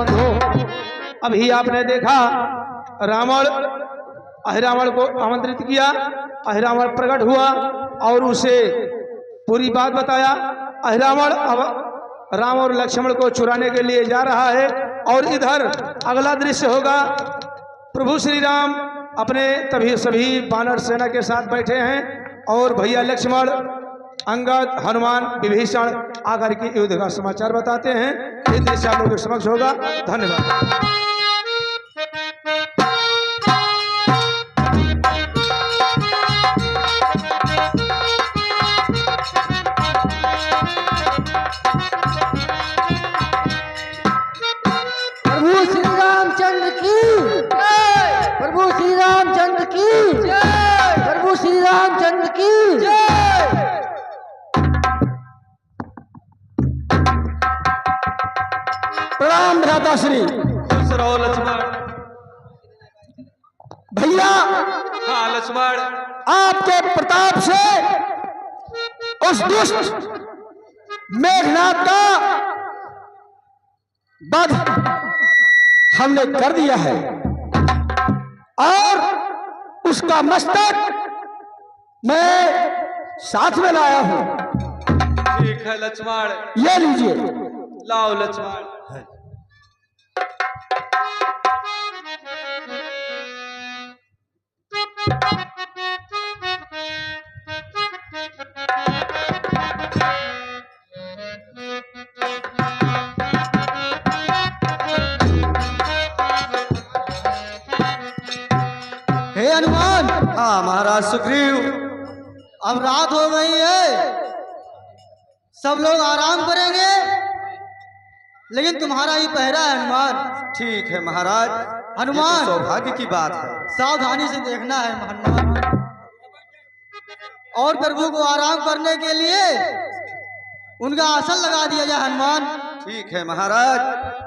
बंधु, अभी आपने देखा रावण अहिरावण को आमंत्रित किया, अहिरावण प्रकट हुआ और उसे पूरी बात बताया। अहिरावण अब राम और लक्ष्मण को चुराने के लिए जा रहा है और इधर अगला दृश्य होगा, प्रभु श्री राम अपने तभी सभी वानर सेना के साथ बैठे हैं और भैया लक्ष्मण, अंगद, हनुमान, विभीषण आकर के युद्ध का समाचार बताते हैं। ये दृश्य आप लोगों के समक्ष होगा। धन्यवाद। प्रभु श्री रामचंद्र की जय, प्रभु श्री रामचंद्र की जय, प्रभु श्री रामचंद्र की जय। प्रणाम भ्राताश्री। खुश रहो लक्ष्मण। भैया, हाँ लक्ष्मण, आपके प्रताप से उस दुष्ट मेघनाथ का वध हमने कर दिया है और उसका मस्तक मैं साथ में लाया हूं। ठीक है लक्ष्मण, ये लीजिए। लाओ लक्ष्मण। हे हनुमान। हाँ महाराज सुग्रीव, अब रात हो गई है, सब लोग आराम करेंगे, लेकिन तुम्हारा ही पहरा है हनुमान। ठीक है महाराज। हनुमान, ये तो सौभाग्य की बात है। सावधानी से देखना है हनुमान, और प्रभु को आराम करने के लिए उनका आसन लगा दिया जाए हनुमान। ठीक है महाराज।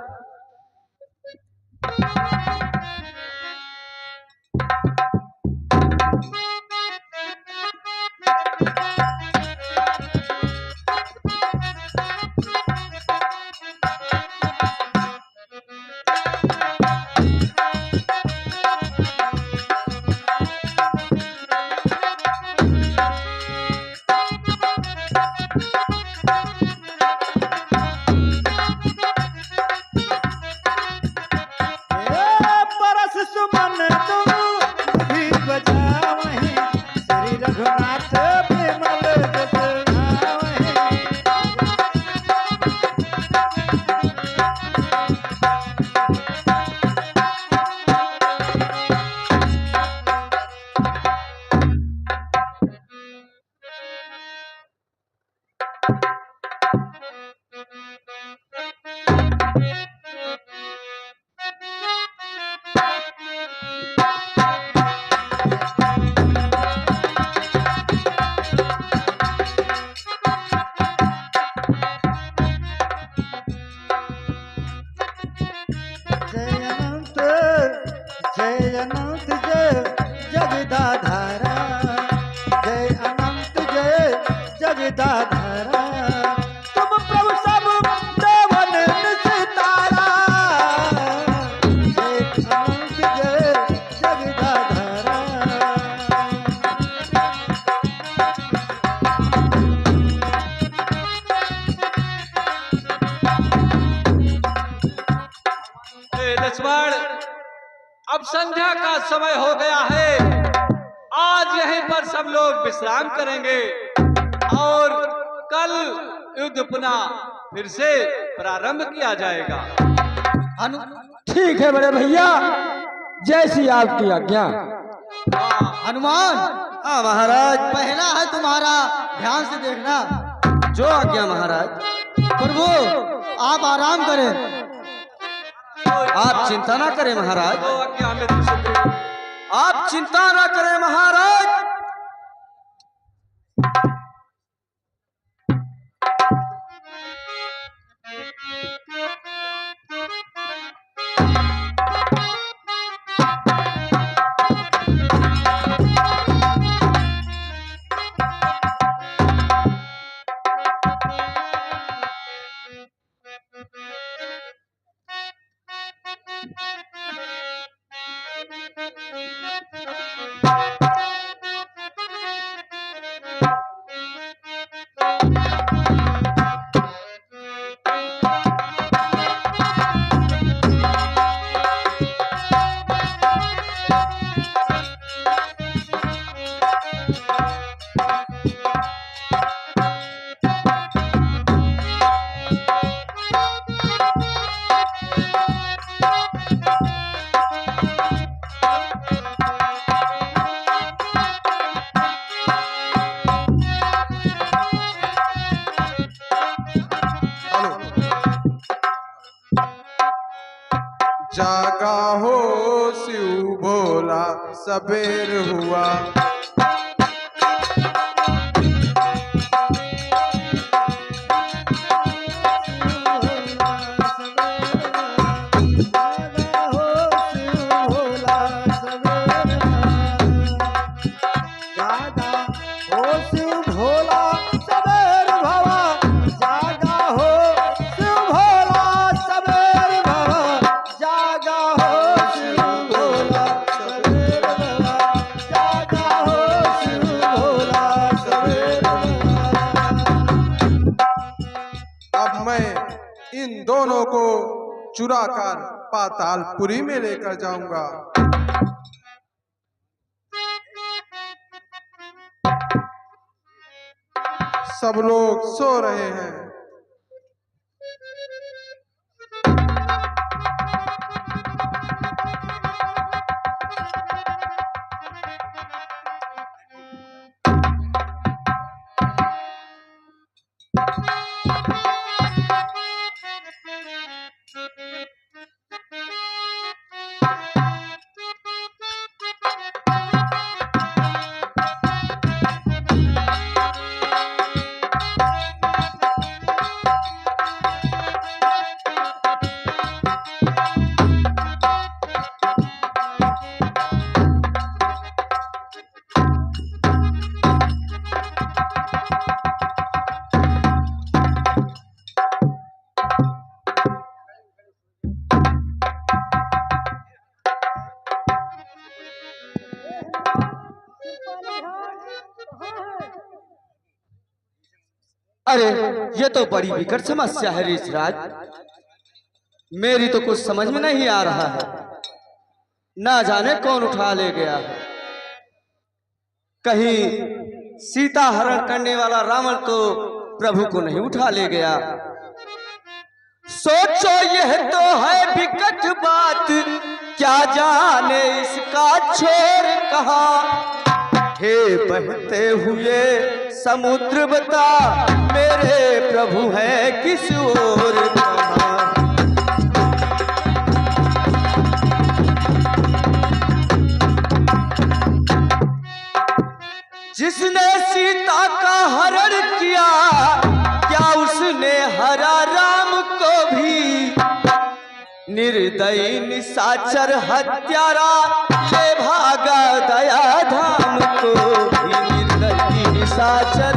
लक्ष्मण, अब संध्या का समय हो गया है, आज यहीं पर सब लोग विश्राम करेंगे और कल युद्ध पुनः फिर से प्रारंभ किया जाएगा। ठीक है बड़े भैया, जैसी आपकी आज्ञा। हनुमान। हाँ महाराज। पहला है तुम्हारा, ध्यान से देखना। जो आज्ञा महाराज। प्रभु आप आराम करें। आप चिंता ना करें महाराज। तो आज्ञा मेरी सुग्रीव। आप चिंता ना करें महाराज। जागा हो शिव भोला सबेर हुआ। अब मैं इन दोनों को चुराकर पातालपुरी में लेकर जाऊंगा। सब लोग सो रहे हैं। अरे ये तो बड़ी विकट समस्या है ऋषिराज, मेरी तो कुछ समझ में नहीं आ रहा है। ना जाने कौन उठा ले गया है। कहीं सीता हरण करने वाला रावण तो प्रभु को नहीं उठा ले गया। सोचो यह तो है विकट बात, क्या जाने इसका छोर कहाँ। हे बहते हुए समुद्र बता, मेरे प्रभु है किस ओर कहाँ। जिसने सीता का हरण किया, क्या उसने हरा राम को भी। निर्दयी निशाचर हत्यारा ले भागा दया धाम को भी। निर्दयी निशाचर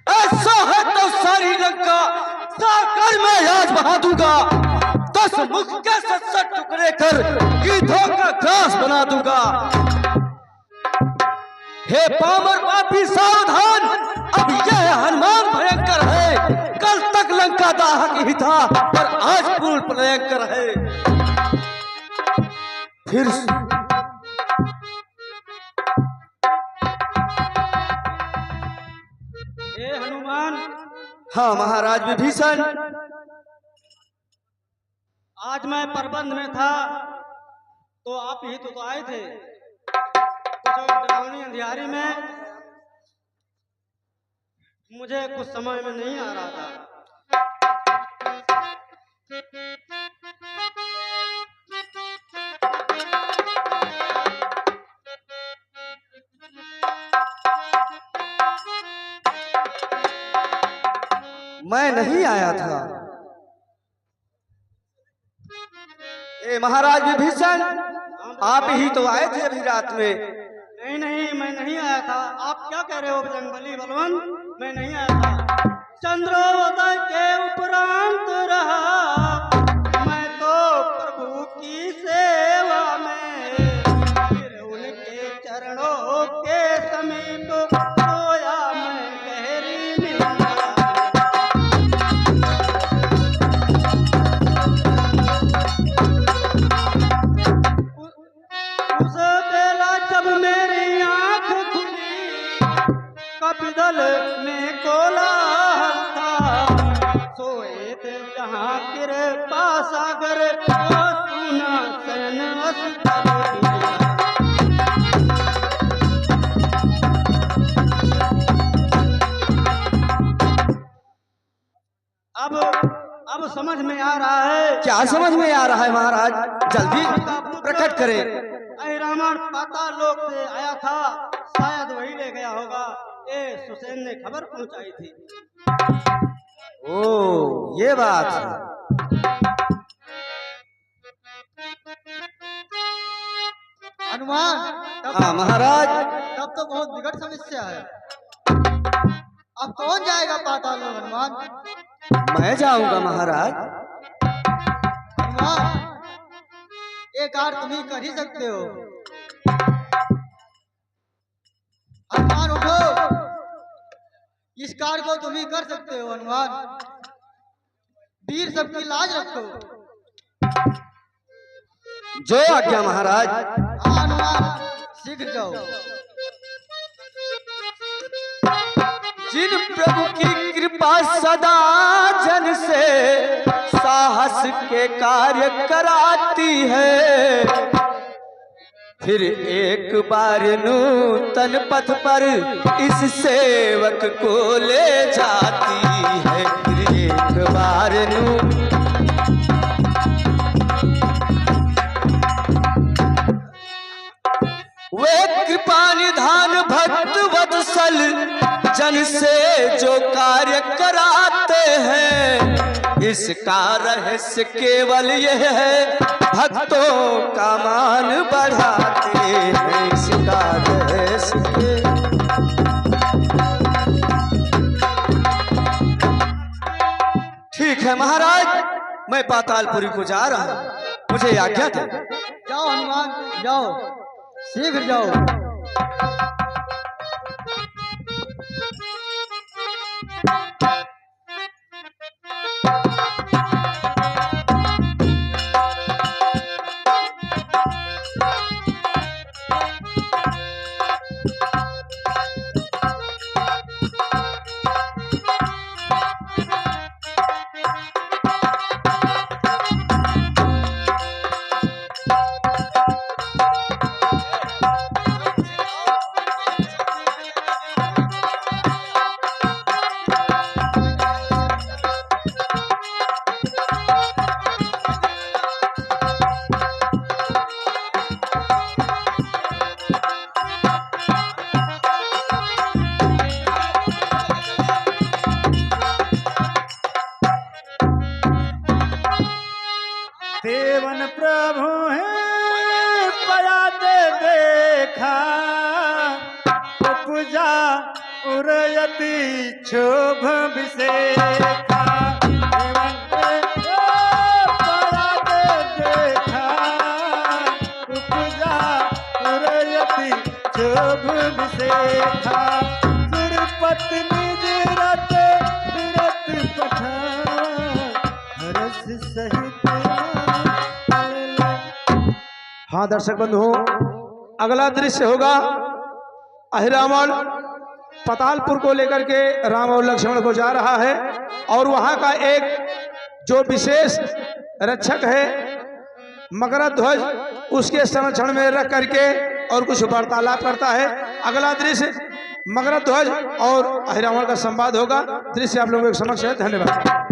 ऐसा है तो सारी लंका साकर मैं आज बहा दूंगा। 10 मुख के 70 टुकड़े कर गीधों का घास बना दूंगा। हे पामर पापी सावधान, अब यह हनुमान भयंकर है। कल तक लंका दाहक ही था, पर आज पूर्ण भयंकर है। फिर हे हनुमान। हाँ महाराज विभीषण, आज मैं प्रबंध में था तो आप ही तो आए थे। कुछ डरावनी अंधियारी में मुझे कुछ समझ में नहीं आ रहा था। मैं नहीं आया था। ए महाराज विभीषण, आप ही तो आए थे अभी रात में। नहीं नहीं, मैं नहीं आया था। आप क्या कह रहे हो बजरंगबली बलवंत? मैं नहीं आया था। चंद्रोदय के उपरांत रहा मैं तो प्रभु की सेवा में। फिर उनके चरणों के समीप सोया मैं गहरी निंदा। उस बेला जब मेरी आंख खुली, कपिदल में कोलाहल था। सोए थे जहाँ कृपा सागर, वो सुना सैन अस्तर दिया। अब समझ में आ रहा है। क्या समझ में आ रहा है महाराज? जल्दी प्रकट करें। अहिरावण पाताल लोक से आया था, शायद वही ले गया होगा। ये सुसैन ने खबर पहुंचाई थी। ओ ये बात है। हनुमान, हाँ महाराज। तब तो बहुत विकट समस्या है। अब कौन जाएगा पाताल लोक हनुमान? मैं जाऊंगा महाराज। हनुमान, एक कार्य तुम ही कर ही सकते हो। हनुमान उठो, इस कार्य को तुम ही कर सकते हो। हनुमान, वीर सबकी लाज रखो। जो आज्ञा महाराज। हाँ हनुमान, शीघ्र जाओ। जिन प्रभु की कृपा सदा जन से साहस के कार्य कराती है, फिर एक बार नूतन पथ पर इस सेवक को ले जाती है। फिर एक बार वे कृपा निधान भक्त वत्सल जन से जो कार्य कराते हैं, इसका रहस्य केवल यह है, भक्तों का मान बढ़ाते हैं। इसका रहस्य ठीक है महाराज, मैं पातालपुरी को जा रहा हूँ, मुझे आज्ञा दे। जाओ हनुमान, जाओ, शीघ्र जाओ। देवन प्रभु है पयाते देखा, उपजा उरयति क्षोभ विशेखा। देवन प्रभु पयाते देखा, उपजा उरयति क्षोभ विशेखा। सुरपति निज रत विरत पठान, हरस सहित। हाँ दर्शक बंधु, अगला दृश्य होगा अहिरावण पातालपुर को लेकर के राम और लक्ष्मण को जा रहा है, और वहां का एक जो विशेष रक्षक है मकरध्वज, उसके संरक्षण में रख करके और कुछ वार्तालाप करता है। अगला दृश्य मकरध्वज और अहिरावण का संवाद होगा। दृश्य आप लोगों के समक्ष है। धन्यवाद।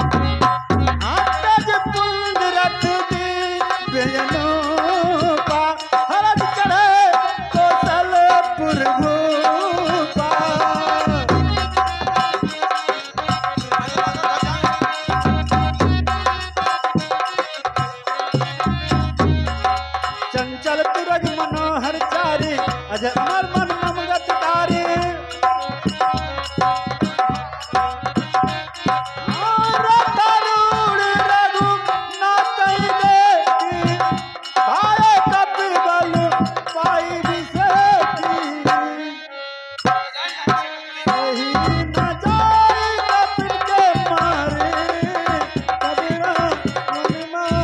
चंचल तुरग मनोहर चारी, अजय अमर मन ममगत तारी। तरुण रघु नातई देखी, भाय कत बल पाई विशेखी। सही न जाई कपिल के मारे, कबीरा मन मारे।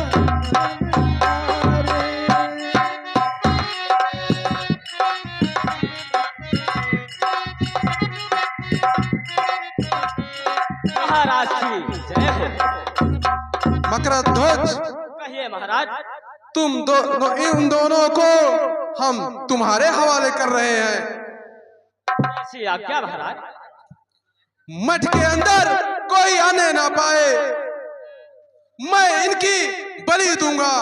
महाराज की जय हो। मकरध्वज, कहिए महाराज। तुम इन दोनों को हम तुम्हारे हवाले कर रहे हैं। ऐसी आज्ञा महाराज। मठ के अंदर कोई आने ना पाए। मैं इनकी बलि दूंगा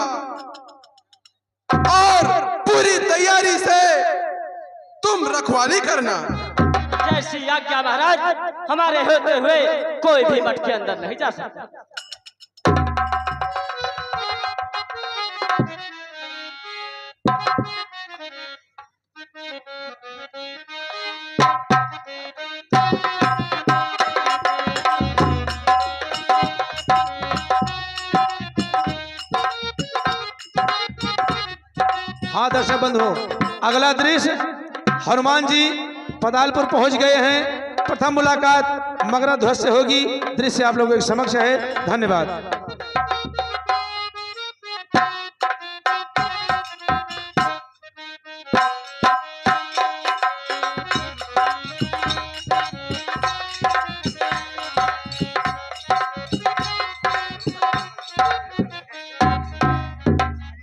और पूरी तैयारी से तुम रखवाली करना। जैसी आज्ञा महाराज, हमारे होते हुए कोई भी मठ के अंदर नहीं जा सकता। हाँ दर्शक बंधु, अगला दृश्य हनुमान जी पदालपुर पहुंच गए हैं। प्रथम मुलाकात मगरा ध्वज से होगी। दृश्य आप लोगों के समक्ष है। धन्यवाद।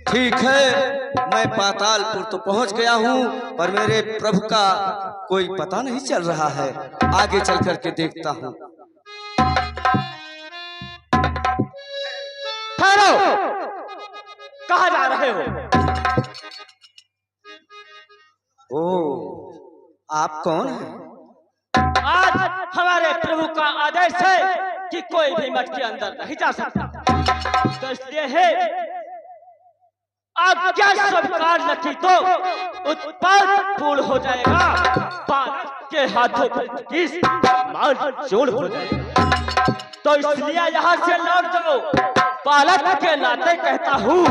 ठीक है, मैं पातालपुर तो पहुंच गया हूं, पर मेरे प्रभु का कोई पता नहीं चल रहा है। आगे चल करके देखता हूं। ठहरो, कहां जा रहे हो? ओ, आप कौन हैं? आज हमारे प्रभु का आदेश है कि कोई भी मठ के अंदर नहीं जा सकता, तो इसलिए है आज्ञा स्वीकार न की तो उत्पाद पूर्ण हो जाएगा। बालक के हाथों पर मार जोड़ हो जाएगा, तो इसलिए यहाँ से लौट जाओ। बालक के नाते कहता हूँ,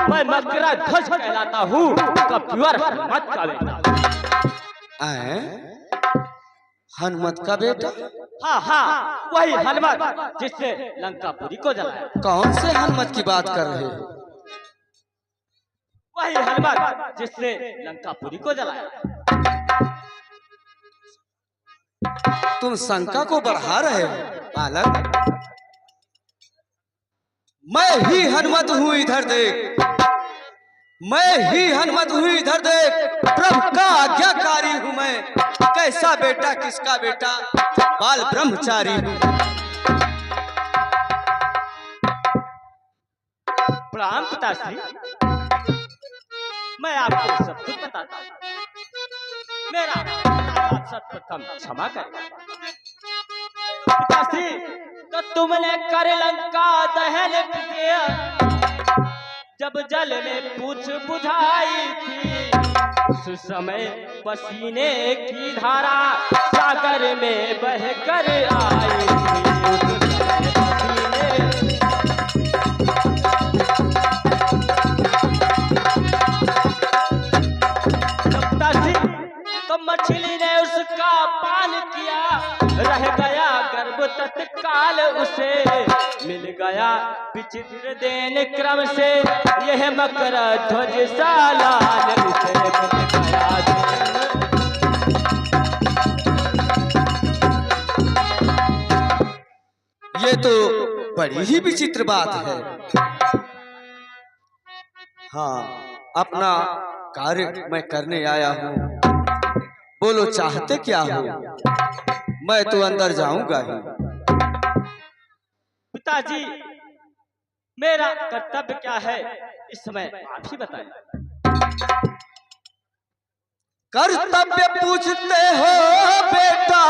मैं मगरा ध्वज कहलाता हूँ, कपिवर हनुमत का बेटा। हनुमत का बेटा? हाँ हाँ, वही हनुमत जिसने लंकापुरी को जलाया। कौन से हनुमत की बात कर रहे हो? वही हनुमत जिसने लंकापुरी को जलाया। तुम शंका को बढ़ा रहे हो बालक। मैं ही हनुमत हूं, इधर देख। मैं ही हनुमत हूं, इधर देख। प्रभु का आज्ञाकारी हूं मैं। कैसा बेटा, किसका बेटा? बाल ब्रह्मचारी हूं। प्रणाम पिताश्री, मैं आपको सब कुछ बताता हूँ। मेरा सर्वप्रथम क्षमा करें। पिताश्री, तो तुमने कर लंका दहन किया, जब जल में पूछ बुझाई थी, उस समय पसीने की धारा सागर में बहकर आई थी। तो मछली ने उसका पान किया, रह गया गर्भ तत्काल उसे, मिल गया विचित्र देन क्रम से, यह मकर ध्वज सालाल उसे मिल गया। ये तो बड़ी ही विचित्र बात है। हाँ, अपना कार्य मैं करने आया हूँ। बोलो चाहते क्या हो? मैं तो अंदर जाऊंगा ही। पिताजी, मेरा कर्तव्य क्या है, इस समय आप ही बताएं। कर्तव्य पूछते हो बेटा,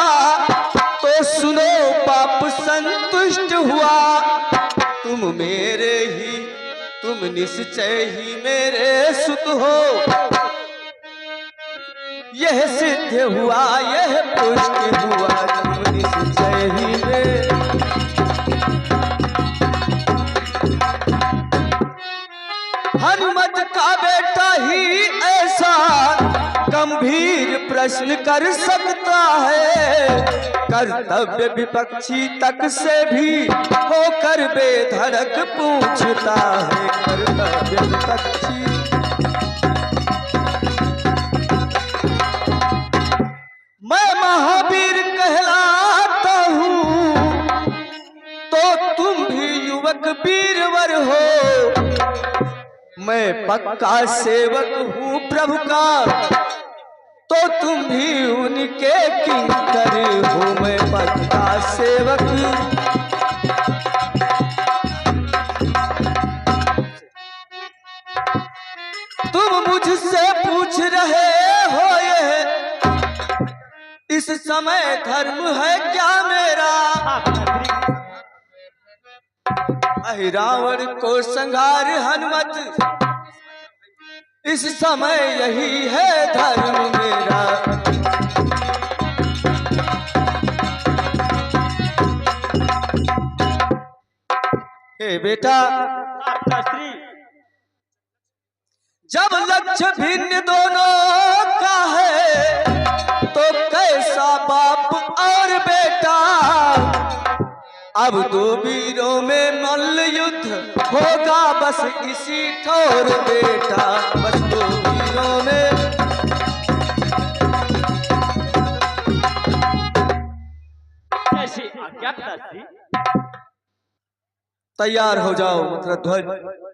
तो सुनो बाप संतुष्ट हुआ। तुम निश्चय ही मेरे सुत हो। यह सिद्ध हुआ, यह पुष्ट हुआ, तुम निश्चय ही मेरे। हनुमत का बेटा ही ऐसा गंभीर प्रश्न कर सकता है, कर्तव्य विपक्षी तक से भी होकर बेधड़क पूछता है। कर्तव्य विपक्षी मैं महावीर कहलाता हूँ, तो तुम भी युवक वीरवर हो। मैं पक्का सेवक हूँ प्रभु का, तो तुम भी उनके किंकर हो, मैं पक्का सेवक। तुम मुझसे पूछ रहे हो ये इस समय धर्म है क्या मेरा? अहि रावण को संहार हनुमत, इस समय यही है धर्म मेरा। हे बेटा, जब लक्ष्य भिन्न दोनों का है तो कैसा बाप और बेटा? अब दो वीरों में मल्ल युद्ध होगा बस इसी ठोर बेटा, बस दो वीरों में। ऐसी आज्ञा पिताश्री। तैयार हो जाओ मंत्रध्वज।